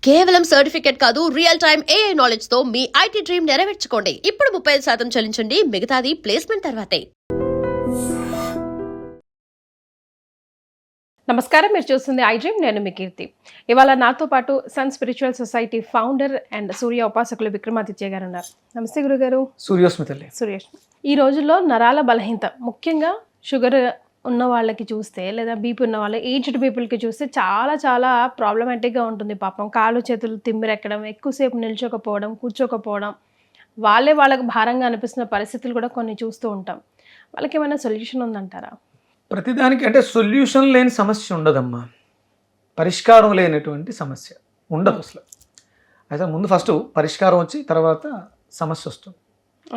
కేవలం సర్టిఫికేట్ కాదు, real time AI knowledge తో మీ IT డ్రీమ్ నెరవేర్చుకోండి. ఇప్పుడు 35% చెల్లించండి, మిగతాది ప్లేస్మెంట్ తర్వాతే. నమస్కారం, మీరు చూస్తుంది ఐ డ్రీమ్. నేను మీ కీర్తి. ఇవాళ నాతో పాటు sun spiritual society founder and Surya ఉపాసకులు విక్రమాదిత్య గారు ఉన్నారు. నమస్తే గురుగారు. సూర్యోస్మితల్లి. ఈ రోజుల్లో నరాల బలహీనత, ముఖ్యంగా షుగర్ ఉన్న వాళ్ళకి చూస్తే, లేదా బీపీ ఉన్న వాళ్ళ ఏజ్డ్ పీపుల్కి చూస్తే చాలా చాలా ప్రాబ్లమాటిక్గా ఉంటుంది. పాపం కాళ్ళు చేతులు తిమ్మిరెక్కడం, ఎక్కువసేపు నిల్చోకపోవడం, కూర్చోకపోవడం, వాళ్ళకు భారంగా అనిపిస్తున్న పరిస్థితులు కూడా కొన్ని చూస్తూ ఉంటాం. వాళ్ళకి ఏమైనా సొల్యూషన్ ఉందంటారా? ప్రతిదానికి అంటే సొల్యూషన్ లేని సమస్య ఉండదమ్మా, పరిష్కారం లేనటువంటి సమస్య ఉండదు అసలు. అయితే ముందు ఫస్ట్ పరిష్కారం వచ్చి తర్వాత సమస్య వస్తుంది.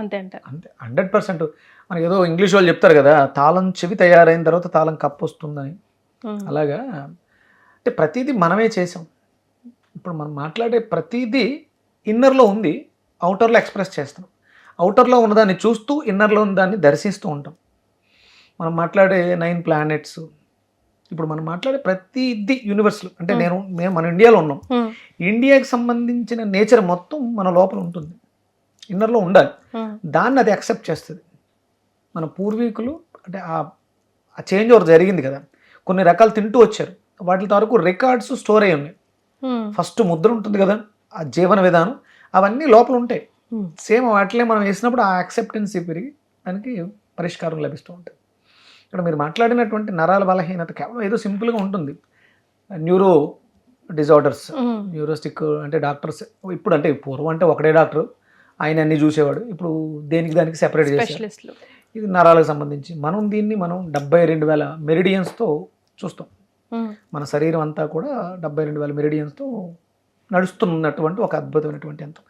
అంతే అంతే 100%. మనకి ఏదో ఇంగ్లీష్ వాళ్ళు చెప్తారు కదా, తాళం చెవి తయారైన తర్వాత తాళం కప్పు వస్తుందని. అలాగా అంటే ప్రతిదీ మనమే చేసాం. ఇప్పుడు మనం మాట్లాడే ప్రతిదీ ఇన్నర్లో ఉంది, అవుటర్లో ఎక్స్ప్రెస్ చేస్తాం. అవుటర్లో ఉన్నదాన్ని చూస్తూ ఇన్నర్లో ఉన్నదాన్ని దర్శిస్తూ ఉంటాం. మనం మాట్లాడే 9 ప్లానెట్స్, ఇప్పుడు మనం మాట్లాడే ప్రతిదీ యూనివర్స్లో. అంటే మేము మన ఇండియాలో ఉన్నాం. ఇండియాకి సంబంధించిన నేచర్ మొత్తం మన లోపల ఉంటుంది, ఇన్నర్లో ఉండాలి. దాన్ని అది యాక్సెప్ట్ చేస్తుంది. మన పూర్వీకులు అంటే ఆ చేంజ్ ఓవర్ జరిగింది కదా, కొన్ని రకాలు తింటూ వచ్చారు, వాటి వరకు రికార్డ్స్ స్టోర్ అయి ఉన్నాయి. ఫస్ట్ ముద్ర ఉంటుంది కదా, ఆ జీవన విధానం, అవన్నీ లోపల ఉంటాయి. సేమ్ వాటిలే మనం వేసినప్పుడు ఆ యాక్సెప్టెన్సీ పెరిగి దానికి పరిష్కారం లభిస్తూ ఉంటుంది. ఇక్కడ మీరు మాట్లాడినటువంటి నరాల బలహీనత కేవలం ఏదో సింపుల్గా ఉంటుంది. న్యూరో డిజార్డర్స్, న్యూరోస్టిక్ అంటే డాక్టర్స్ ఇప్పుడు అంటే పూర్వం అంటే ఒకటే డాక్టర్, ఆయన అన్ని చూసేవాడు. ఇప్పుడు దానికి సెపరేట్ చేశారు. ఇది నరాలకు సంబంధించి మనం దీన్ని 72,000 మెరిడియన్స్తో చూస్తాం. మన శరీరం అంతా కూడా 72,000 మెరిడియన్స్తో నడుస్తున్నటువంటి ఒక అద్భుతమైనటువంటి యంత్రం.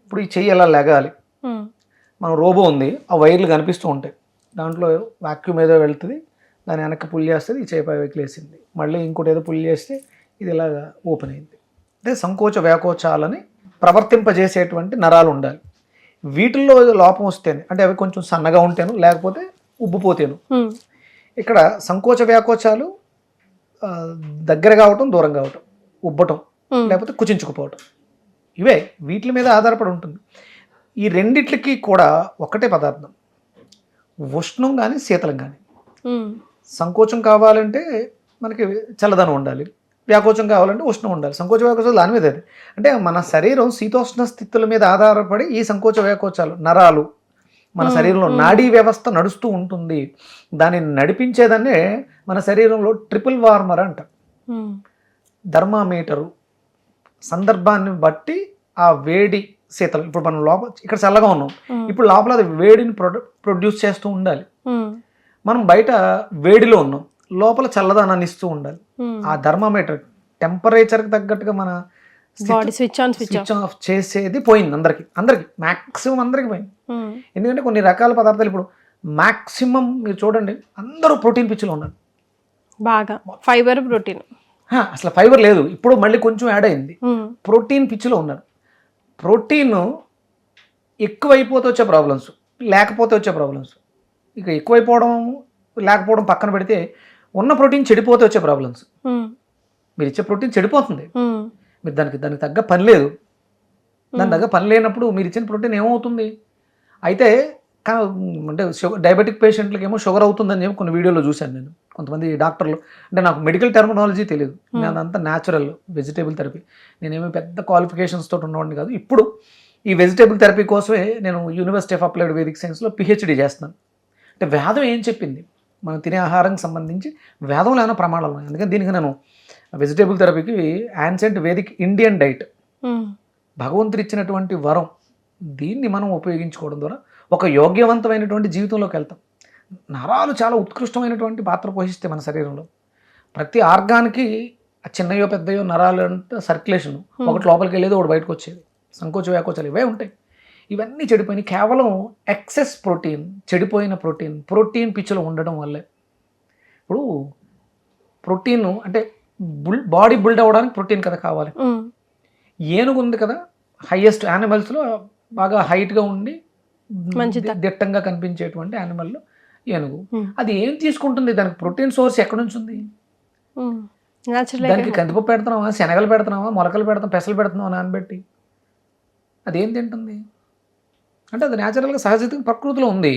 ఇప్పుడు ఈ చెయ్యి ఎలా లెగాలి, మనం రోబో ఉంది, ఆ వైర్లు కనిపిస్తూ ఉంటాయి, దాంట్లో వాక్యూమ్ ఏదో వెళ్తుంది, దాని వెనక్కి పుల్ చేస్తుంది, ఈ చేయి పైకి లేసింది, మళ్ళీ ఇంకోటి ఏదో పుల్ చేస్తే ఇది ఇలాగా ఓపెన్ అయింది. అంటే సంకోచ వ్యాకోచాలని ప్రవర్తింపజేసేటువంటి నరాలు ఉండాలి. వీటిల్లో లోపం వస్తేనే, అంటే అవి కొంచెం సన్నగా ఉంటేను, లేకపోతే ఉబ్బిపోతేను. ఇక్కడ సంకోచ వ్యాకోచాలు దగ్గర కావటం, దూరం కావటం, ఉబ్బటం, లేకపోతే కుచించుకుపోవటం, ఇవే వీటి మీద ఆధారపడి ఉంటుంది. ఈ రెండిట్లకి కూడా ఒకటే పదార్థం, ఉష్ణం కానీ శీతలం కానీ. సంకోచం కావాలంటే మనకి చల్లదనం ఉండాలి, వ్యాకోచం కావాలంటే ఉష్ణం ఉండాలి. సంకోచ వ్యాకోచాలు దాని మీద అది. అంటే మన శరీరం శీతోష్ణ స్థితుల మీద ఆధారపడి ఈ సంకోచ వ్యాకోచాలు నరాలు మన శరీరంలో నాడీ వ్యవస్థ నడుస్తూ ఉంటుంది. దాన్ని నడిపించేదాన్నే మన శరీరంలో ట్రిపుల్ వార్మర్ అంట. థర్మామీటరు సందర్భాన్ని బట్టి ఆ వేడి శీతలం, ఇప్పుడు మనం లోపల ఇక్కడ చల్లగా ఉన్నాం, ఇప్పుడు లోపల అది వేడిని ప్రొడ్యూస్ చేస్తూ ఉండాలి. మనం బయట వేడిలో ఉన్నాం, లోపల చల్లదనాన్ని ఇస్తూ ఉండాలి. ఆ థర్మామీటర్ టెంపరేచర్కి తగ్గట్టుగా మన స్విచ్ ఆఫ్ చేసేది పోయింది. అందరికి మ్యాక్సిమం అందరికి పోయింది. ఎందుకంటే కొన్ని రకాల పదార్థాలు ఇప్పుడు మ్యాక్సిమం మీరు చూడండి, అందరూ ప్రోటీన్ పిచ్చిలో ఉన్నారు, బాగా ఫైబర్ ప్రోటీన్. అసలు ఫైబర్ లేదు, ఇప్పుడు మళ్ళీ కొంచెం యాడ్ అయింది. ప్రోటీన్ పిచ్చిలో ఉన్నారు. ప్రోటీన్ ఎక్కువైపోతే వచ్చే ప్రాబ్లమ్స్, లేకపోతే వచ్చే ప్రాబ్లమ్స్. ఇక ఎక్కువైపోవడం లేకపోవడం పక్కన పెడితే, ఉన్న ప్రోటీన్ చెడిపోతే వచ్చే ప్రాబ్లమ్స్. మీరు ఇచ్చే ప్రోటీన్ చెడిపోతుంది, మీరు దానికి తగ్గ పని లేదు. దాని తగ్గ పని లేనప్పుడు మీరు ఇచ్చిన ప్రోటీన్ ఏమవుతుంది? అయితే అంటే డయాబెటిక్ పేషెంట్లకి ఏమో షుగర్ అవుతుందని చెప్పి కొన్ని వీడియోలో చూశాను నేను. కొంతమంది డాక్టర్లు, అంటే నాకు మెడికల్ టెర్మినాలజీ తెలియదు, నేను అదంతా న్యాచురల్ వెజిటేబుల్ థెరపీ, నేనేమో పెద్ద క్వాలిఫికేషన్స్ తోటి ఉన్నవాడిని కాదు. ఇప్పుడు ఈ వెజిటేబుల్ థెరపీ కోసమే నేను యూనివర్సిటీ ఆఫ్ అప్లైడ్ వేదిక్ సైన్స్లో PhD చేస్తున్నాను. అంటే వేదం ఏం చెప్పింది, మనం తినే ఆహారానికి సంబంధించి వేదంలో ఏమైనా ప్రమాణాలు ఉన్నాయి. అందుకని దీనికి నేను వెజిటేబుల్ థెరపీకి యాన్సెంట్ వేదిక్ ఇండియన్ డైట్, భగవంతుడు ఇచ్చినటువంటి వరం, దీన్ని మనం ఉపయోగించుకోవడం ద్వారా ఒక యోగ్యవంతమైనటువంటి జీవితంలోకి వెళ్తాం. నరాలు చాలా ఉత్కృష్టమైనటువంటి పాత్ర పోషిస్తాయి మన శరీరంలో. ప్రతి ఆర్గాన్కి చిన్నయో పెద్దయో నరాలు అంటే సర్క్యులేషన్, ఒకటి లోపలికి వెళ్ళేది, ఒకటి బయటకు వచ్చేది. సంకోచ వ్యాకోచాలు ఇవే ఉంటాయి. ఇవన్నీ చెడిపోయినాయి కేవలం ఎక్సెస్ ప్రోటీన్, చెడిపోయిన ప్రోటీన్ పిచ్చిలో ఉండడం వల్లే. ఇప్పుడు ప్రోటీన్ అంటే బాడీ బిల్డ్ అవ్వడానికి ప్రోటీన్ కదా కావాలి. ఏనుగు ఉంది కదా, హైయెస్ట్ యానిమల్స్లో బాగా హైట్గా ఉండి మంచి దిట్టంగా కనిపించేటువంటి యానిమల్ ఏనుగు. అది ఏం తీసుకుంటుంది, దానికి ప్రోటీన్ సోర్స్ ఎక్కడి నుంచి ఉంది? న్యాచురల్ దానికి కందిపప్పు పెడుతున్నావా, శనగలు పెడుతున్నావా, మొలకలు పెడుతున్నావా, పెసలు పెడుతున్నావా నానబెట్టి, అదేం తింటుంది అంటే అది న్యాచురల్గా సహజంగా ప్రకృతిలో ఉంది.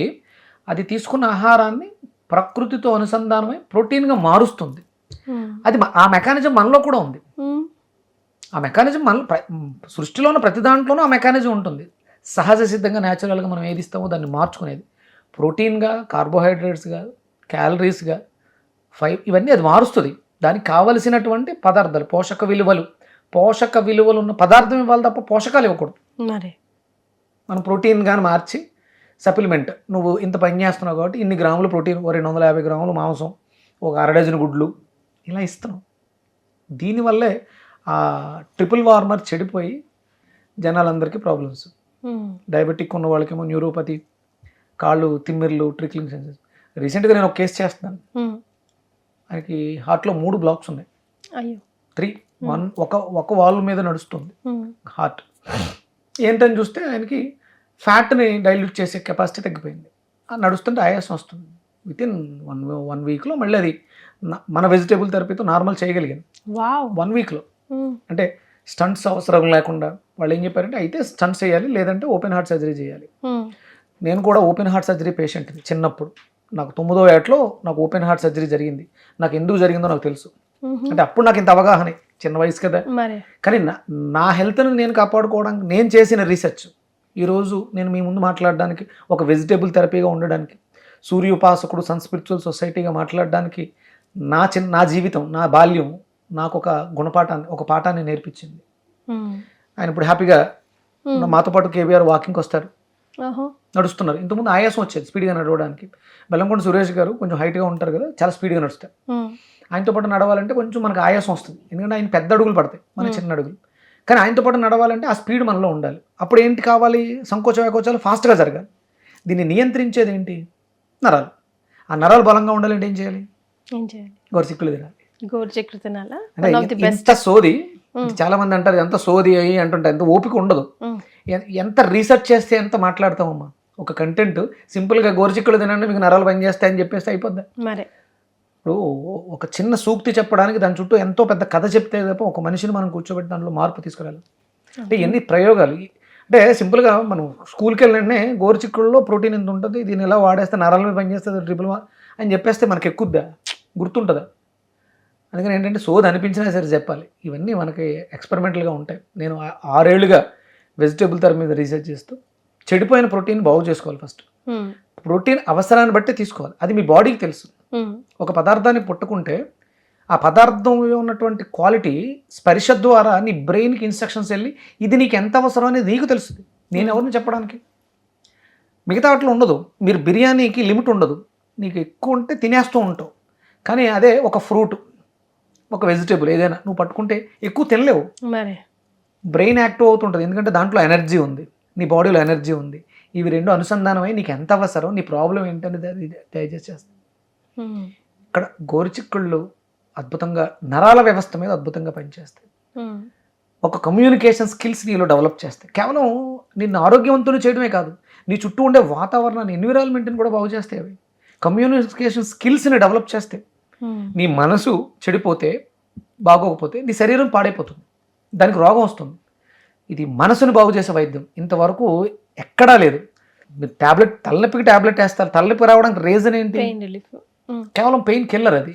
అది తీసుకున్న ఆహారాన్ని ప్రకృతితో అనుసంధానమై ప్రోటీన్గా మారుస్తుంది. అది ఆ మెకానిజం మనలో కూడా ఉంది. ఆ మెకానిజం మన సృష్టిలో ఉన్న ప్రతి దాంట్లోనూ ఆ మెకానిజం ఉంటుంది. సహజ సిద్ధంగా న్యాచురల్గా మనం ఏది ఇస్తామో దాన్ని మార్చుకునేది, ప్రోటీన్గా, కార్బోహైడ్రేట్స్గా, క్యాలరీస్గా, ఇవన్నీ అది మారుస్తుంది. దానికి కావలసినటువంటి పదార్థాలు, పోషక విలువలు ఉన్న పదార్థం ఇవ్వాలి తప్ప పోషకాలు ఇవ్వకూడదు. మరి మనం ప్రోటీన్ కానీ మార్చి సప్లిమెంట్, నువ్వు ఇంత పని చేస్తున్నావు కాబట్టి ఇన్ని గ్రాములు ప్రోటీన్, 250 గ్రాములు మాంసం, ఒక 1/2 డజన్ గుడ్లు ఇలా ఇస్తున్నాం. దీనివల్లే ఆ ట్రిపుల్ వార్మర్ చెడిపోయి జనాలందరికీ ప్రాబ్లమ్స్. డయాబెటిక్ ఉన్న వాళ్ళకేమో న్యూరోపతి, కాళ్ళు తిమ్మిర్లు, ట్రిక్లింగ్ సెన్సెస్. రీసెంట్గా నేను ఒక కేసు చేస్తున్నాను. ఆయనకి హార్ట్లో 3 బ్లాక్స్ ఉన్నాయి. 3 ఒక వాల్ మీద నడుస్తుంది హార్ట్. ఏంటని చూస్తే ఆయనకి ఫ్యాట్ని డైల్యూట్ చేసే కెపాసిటీ తగ్గిపోయింది. నడుస్తుంటే ఆయాసం వస్తుంది. వితిన్ వన్ వీక్లో మళ్ళీ అది మన వెజిటేబుల్ థెరపీతో నార్మల్ చేయగలిగాను. 1 వీక్లో. అంటే స్టంట్స్ అవసరం లేకుండా వాళ్ళు ఏం చెప్పారంటే అయితే స్టంట్స్ చేయాలి, లేదంటే ఓపెన్ హార్ట్ సర్జరీ చేయాలి. నేను కూడా ఓపెన్ హార్ట్ సర్జరీ పేషెంట్ని. చిన్నప్పుడు నాకు 9వ ఏటలో నాకు ఓపెన్ హార్ట్ సర్జరీ జరిగింది. నాకు ఎందుకు జరిగిందో నాకు తెలుసు. అంటే అప్పుడు నాకు ఇంత అవగాహన, చిన్న వయసు కదా. కానీ నా హెల్త్ని నేను కాపాడుకోవడానికి నేను చేసిన రీసెర్చ్ ఈరోజు నేను మీ ముందు మాట్లాడడానికి, ఒక వెజిటేబుల్ థెరపీగా ఉండడానికి, సూర్యోపాసకుడు సన్ స్పిరిచువల్ సొసైటీగా మాట్లాడడానికి నా జీవితం, నా బాల్యం నాకు ఒక పాఠాన్ని నేర్పించింది. ఆయన ఇప్పుడు హ్యాపీగా మాతో పాటు కేబీఆర్ వాకింగ్కి వస్తారు, నడుస్తున్నారు. ఇంతకుముందు ఆయాసం వచ్చేది స్పీడ్గా నడవడానికి. బెల్లంకొండ సురేష్ గారు కొంచెం హైట్గా ఉంటారు కదా, చాలా స్పీడ్గా నడుస్తారు. ఆయనతో పాటు నడవాలంటే కొంచెం మనకు ఆయాసం వస్తుంది, ఎందుకంటే ఆయన పెద్ద అడుగులు పడతాయి, మన చిన్న అడుగులు. కానీ ఆయనతో పాటు నడవాలంటే ఆ స్పీడ్ మనలో ఉండాలి. అప్పుడు ఏంటి కావాలి? సంకోచ వ్యాకోచాలు ఫాస్ట్గా జరగాలి. దీన్ని నియంత్రించేది ఏంటి? నరాలు. ఆ నరాలు బలంగా ఉండాలంటే ఏం చేయాలి? గోరుచిక్కులు తినాలి. ఎంత సోది, చాలా మంది అంటారు ఎంత సోది అయ్యి అంటుంటారు, ఎంత ఓపిక ఉండదు. ఎంత రీసెర్చ్ చేస్తే ఎంత మాట్లాడతామమ్మా. ఒక కంటెంట్ సింపుల్గా గోరుచిక్కులు తినండి మీకు నరాలు పనిచేస్తాయని చెప్పేస్తే అయిపోద్దా? ఇప్పుడు ఒక చిన్న సూక్తి చెప్పడానికి దాని చుట్టూ ఎంతో పెద్ద కథ చెప్తే తప్ప ఒక మనిషిని మనం కూర్చోబెట్టి దాంట్లో మార్పు తీసుకురాలి. అంటే ఎన్ని ప్రయోగాలు. అంటే సింపుల్గా మనం స్కూల్కి వెళ్ళినే గోరుచిక్కుల్లో ప్రోటీన్ ఎంత ఉంటుంది, దీన్ని ఎలా వాడేస్తే నరాల మీద పనిచేస్తుంది ట్రిపుల్ అని చెప్పేస్తే మనకి ఎక్కుద్దా, గుర్తుంటుందా? అందుకని ఏంటంటే సోది అనిపించినా సరే చెప్పాలి. ఇవన్నీ మనకి ఎక్స్పెరిమెంటల్గా ఉంటాయి. నేను 6 ఏళ్ళుగా వెజిటేబుల్ థెరపీ మీద రీసెర్చ్ చేస్తూ చెడిపోయిన ప్రోటీన్ బాగు చేసుకోవాలి. ఫస్ట్ ప్రోటీన్ అవసరాన్ని బట్టి తీసుకోవాలి. అది మీ బాడీకి తెలుసు. ఒక పదార్థాన్ని పుట్టుకుంటే ఆ పదార్థం ఉన్నటువంటి క్వాలిటీ స్పర్శ ద్వారా నీ బ్రెయిన్కి ఇన్స్ట్రక్షన్స్ వెళ్ళి ఇది నీకు ఎంత అవసరం అనేది నీకు తెలుస్తుంది. నేను ఎవరిని చెప్పడానికి? మిగతా వాటిలో ఉండదు. మీరు బిర్యానీకి లిమిట్ ఉండదు, నీకు ఎక్కువ ఉంటే తినేస్తూ ఉంటావు. కానీ అదే ఒక ఫ్రూట్, ఒక వెజిటేబుల్ ఏదైనా నువ్వు పట్టుకుంటే ఎక్కువ తినలేవు. బ్రెయిన్ యాక్టివ్ అవుతుంటుంది, ఎందుకంటే దాంట్లో ఎనర్జీ ఉంది, నీ బాడీలో ఎనర్జీ ఉంది. ఇవి రెండు అనుసంధానమై నీకు ఎంత అవసరం, నీ ప్రాబ్లం ఏంటనేది అది డైజెస్ట్ చేస్తుంది. ఇక్కడ గోరుచిక్కుళ్ళు అద్భుతంగా నరాల వ్యవస్థ మీద అద్భుతంగా పనిచేస్తాయి. ఒక కమ్యూనికేషన్ స్కిల్స్ నీలో డెవలప్ చేస్తాయి. కేవలం నిన్ను ఆరోగ్యవంతులు చేయడమే కాదు, నీ చుట్టూ ఉండే వాతావరణాన్ని, ఎన్విరాన్మెంట్ని కూడా బాగు చేస్తాయి. అవి కమ్యూనికేషన్ స్కిల్స్ని డెవలప్ చేస్తాయి. నీ మనసు చెడిపోతే, బాగోకపోతే నీ శరీరం పాడైపోతుంది, దానికి రోగం వస్తుంది. ఇది మనసుని బాగు చేసే వైద్యం ఇంతవరకు ఎక్కడా లేదు. మీరు ట్యాబ్లెట్, తలనొప్పికి ట్యాబ్లెట్ వేస్తారు. తలనొప్పి రావడానికి రీజన్ ఏంటి? కేవలం పెయిన్ కిల్లర్. అది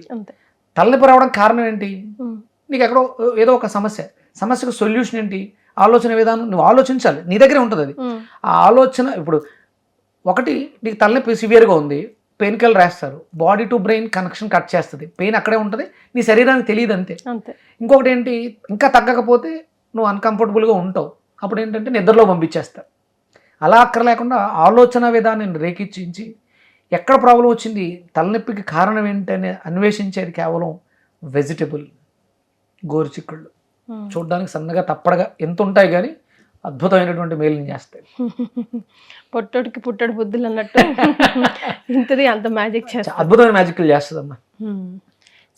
తలనొప్పి రావడానికి కారణం ఏంటి? నీకు ఎక్కడో ఏదో ఒక సమస్యకు సొల్యూషన్ ఏంటి? ఆలోచన విధానం నువ్వు ఆలోచించాలి, నీ దగ్గరే ఉంటుంది అది. ఆ ఆలోచన, ఇప్పుడు ఒకటి నీకు తలనొప్పి సివియర్గా ఉంది, పెయిన్ కిల్లర్ వేస్తారు, body to brain connection cut చేస్తుంది, పెయిన్ అక్కడే ఉంటుంది, నీ శరీరానికి తెలియదు అంతే. ఇంకొకటి ఏంటి, ఇంకా తగ్గకపోతే నువ్వు అన్కంఫర్టబుల్గా ఉంటావు, అప్పుడు ఏంటంటే నిద్రలో పంపించేస్తారు. అలా అక్కర్లేకుండా ఆలోచన విధానాన్ని రేకిచ్చించి ఎక్కడ ప్రాబ్లం వచ్చింది, తలనొప్పికి కారణం ఏంటని అన్వేషించేది కేవలం వెజిటబుల్ గోరుచిక్కుళ్ళు. చూడడానికి సన్నగా తప్పడగా ఎంత ఉంటాయి కానీ అద్భుతమైనటువంటి మేలుని చేస్తాయి. పొట్టడికి పుట్టడు బుద్ధులు అన్నట్టు ఇంతది అంత మ్యాజిక్ చేస్తా, అద్భుతమైన మ్యాజిక్లు చేస్తుందమ్మా.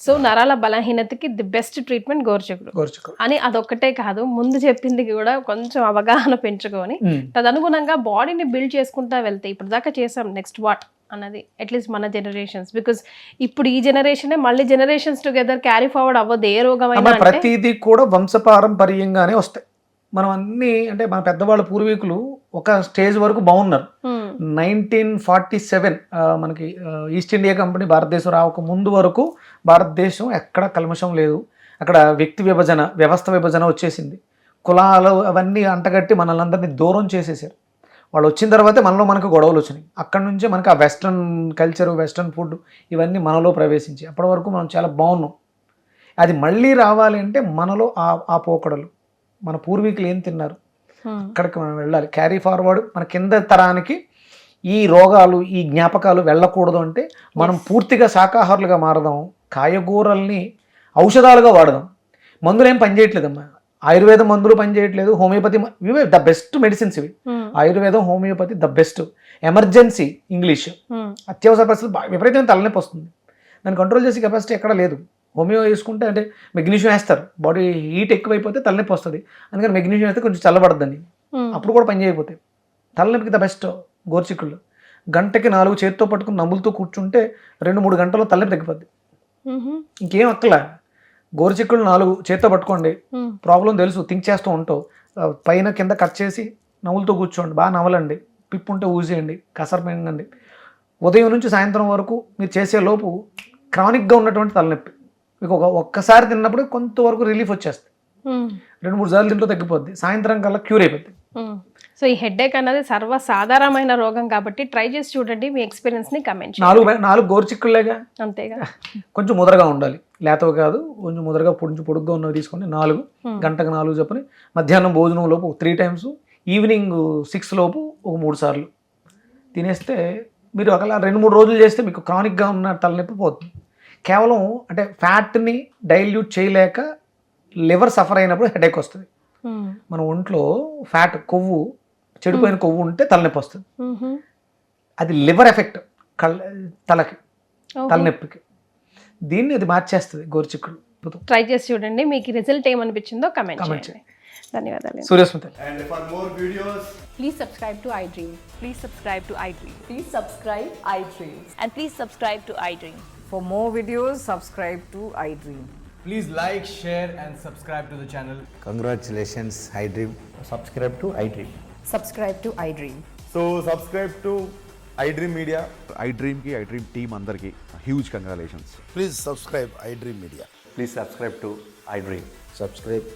సో నరాల బలహీనతకి ది బెస్ట్ ట్రీట్మెంట్ గోరుచిక్కుడు అని అదొక్కటే కాదు, ముందు చెప్పింది కూడా కొంచెం అవగాహన పెంచుకొని తదనుగుణంగా బాడీని బిల్డ్ చేసుకుంటా వెళ్తే, ఇప్పుడు దాకా చేసాం, నెక్స్ట్ వాట్ అన్నది అట్లీస్ట్ మన జనరేషన్స్, బికాస్ ఇప్పుడు ఈ జనరేషనే మళ్ళీ జనరేషన్స్ టుగెదర్ క్యారీ ఫార్వర్డ్ అవ్వదు ఏ రోగమైనా మన అంటే. ప్రతిదీ కూడా వంశపారంపర్యంగానే వస్తాయి. మనం అన్ని అంటే మన పెద్దవాళ్ళ పూర్వీకులు ఒక స్టేజ్ వరకు బాగున్నారు. 1947 మనకి ఈస్ట్ ఇండియా కంపెనీ భారతదేశం రావక ముందు వరకు భారతదేశం ఎక్కడ కల్మషం లేదు. అక్కడ వ్యక్తి విభజన, వ్యవస్థ విభజన వచ్చేసింది. కులాలు అవన్నీ అంటగట్టి మనల్ని అందరినీ దూరం చేసేసారు. వాళ్ళు వచ్చిన తర్వాతే మనలో మనకు గొడవలు వచ్చినాయి. అక్కడ నుంచే మనకు ఆ వెస్ట్రన్ కల్చరు, వెస్ట్రన్ ఫుడ్ ఇవన్నీ మనలో ప్రవేశించి అప్పటి వరకు మనం చాలా బాగున్నాం. అది మళ్ళీ రావాలి అంటే మనలో ఆ పోకడలు, మన పూర్వీకులు ఏం తిన్నారు అక్కడికి మనం వెళ్ళాలి. క్యారీ ఫార్వర్డ్ మన కింద తరానికి ఈ రోగాలు, ఈ జ్ఞాపకాలు వెళ్ళకూడదు అంటే మనం పూర్తిగా శాకాహారులుగా మారదాం. కాయగూరల్ని ఔషధాలుగా వాడదాం. మందులు ఏం పనిచేయట్లేదమ్మా. ఆయుర్వేదం మందులు పనిచేయట్లేదు, హోమియోపతి ఇవే ద బెస్ట్ మెడిసిన్స్. ఇవి ఆయుర్వేదం, homeopathy the best. Emergency English, అత్యవసర పరిస్థితులు విపరీతమైన తలనొప్పి వస్తుంది, దాన్ని కంట్రోల్ చేసే కెపాసిటీ ఎక్కడ లేదు. హోమియో వేసుకుంటే అంటే మెగ్నీషియం వేస్తారు, బాడీ హీట్ ఎక్కువైపోతే తలనొప్పి వస్తుంది, అందుకని మెగ్నీషియం వేస్తే కొంచెం చల్లబడద్దని, అప్పుడు కూడా పని చేయకపోతే. తలనొప్పికి ద బెస్ట్ గోరుచిక్కుళ్ళు. గంటకి 4 చేతితో పట్టుకుని నమ్ములుతూ కూర్చుంటే 2-3 గంటల్లో తలనొప్పి తగ్గిపోద్ది. ఇంకేం అక్కలా. గోరుచిక్కుళ్ళు 4 చేతితో పట్టుకోండి, ప్రాబ్లం తెలుసు, థింక్ చేస్తూ ఉంటావు, పైన కింద కట్ చేసి నవ్వులతో కూర్చోండి, బాగా నవ్వలండి, పిప్పు ఉంటే ఊసేయండి, కసర మింగండి. ఉదయం నుంచి సాయంత్రం వరకు మీరు చేసే లోపు క్రానిక్గా ఉన్నటువంటి తలనొప్పి మీకు ఒక్కసారి తిన్నప్పుడు కొంతవరకు రిలీఫ్ వచ్చేస్తుంది. 2-3 సార్లు తింటూ తగ్గిపోద్ది, సాయంత్రం కల్లా క్యూర్ అయిపోద్ది. సో ఈ హెడ్ఏక్ అనేది సర్వసాధారణమైన రోగం కాబట్టి ట్రై చేసి చూడండి, మీ ఎక్స్పీరియన్స్ ని కమెంట్ చేయండి. 4 గోరుచిక్కుళ్ళేగా, అంతేగా. కొంచెం ముదరగా ఉండాలి, లేతవి కాదు, కొంచెం ముదరగా పొడుగ్గా ఉన్నవి తీసుకొని 4 గంటకు 4 చెప్పని, మధ్యాహ్నం భోజనం లోపు 3 times, ఈవినింగ్ 6 లోపు ఒక 3 సార్లు తినేస్తే మీరు ఒకలా 2-3 రోజులు చేస్తే మీకు క్రానిక్గా ఉన్న తలనొప్పి పోతుంది. కేవలం అంటే ఫ్యాట్ని డైల్యూట్ చేయలేక లివర్ సఫర్ అయినప్పుడు హెడేక్ వస్తుంది. మన ఒంట్లో ఫ్యాట్, కొవ్వు, చెడిపోయిన కొవ్వు ఉంటే తలనొప్పి వస్తుంది. అది లివర్ ఎఫెక్ట్ తలకి, తలనొప్పికి. దీన్ని అది మార్చేస్తుంది గోరుచిక్కుడు. ట్రై చేసి చూడండి, మీకు రిజల్ట్ ఏమనిపించిందో కమెంట్ చేయండి. ధన్యవాదాలు. Suryasmita. And for more videos, Please subscribe to iDream. Please subscribe to iDream. Please subscribe iDream. And please subscribe to iDream. For more videos, subscribe to iDream. please like, share, and subscribe to the channel. Congratulations, iDream. Subscribe to iDream. Subscribe to iDream. So subscribe to iDream Media. iDream team అందరికి huge congratulations. Please subscribe iDream Media. Please subscribe to iDream. Subscribe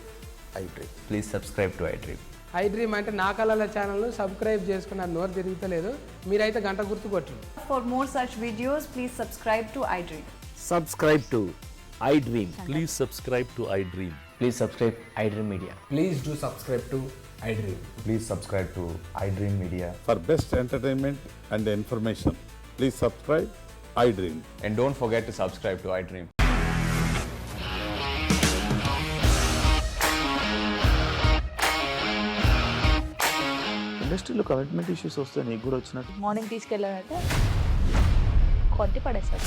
iDream. Please subscribe to iDream. iDream అంటే నా కళల ఛానల్ను subscribe చేసుకున్న నోరు తిరుగుతలేదు, మీరైతే గంట గుర్తు కొట్టండి. For more such videos, please subscribe to iDream. Subscribe to iDream. Please subscribe to iDream. Please subscribe iDream Media. Please do subscribe to iDream. Please subscribe to iDream Media. For best entertainment and information, please subscribe iDream. And don't forget to subscribe to iDream. ఇండస్ట్రీలో commitment issues వస్తే నీకు కూడా వచ్చినట్టు. Morning తీసుకెళ్ళారంటే కొట్టి పడేస్తారు.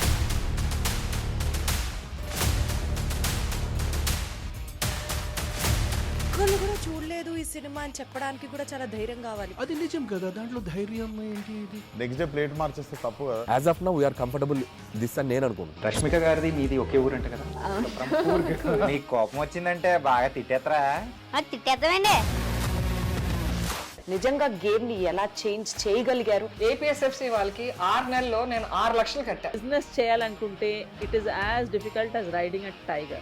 ఒక్కళ్ళు కూడా చూడలేదు ఈ సినిమా అని చెప్పడానికి కూడా చాలా ధైర్యం కావాలి. అది నిజం కదా, దాంట్లో ధైర్యం ఏంటి? నెక్స్ట్ డే ప్లేట్ మార్చేస్తే తప్పు కదా. As of now we are comfortable this అని నేను అనుకుంటున్నాను. రష్మిక గారిది మీది ఒకే ఊరు అంట కదా. నీకు కోపం వచ్చిందంటే బాగా తిట్టేత్తరా? తిట్టేద్దామండి. నిజంగా గేమ్ ని ఎలా చేంజ్ చేయగలిగారు? ఏపీఎస్ఎఫ్సి వాళ్ళకి 6 నెలల్లో నేను 6 లక్షలు కట్టా. బిజినెస్ చేయాలనుకుంటే it is as difficult as riding a tiger.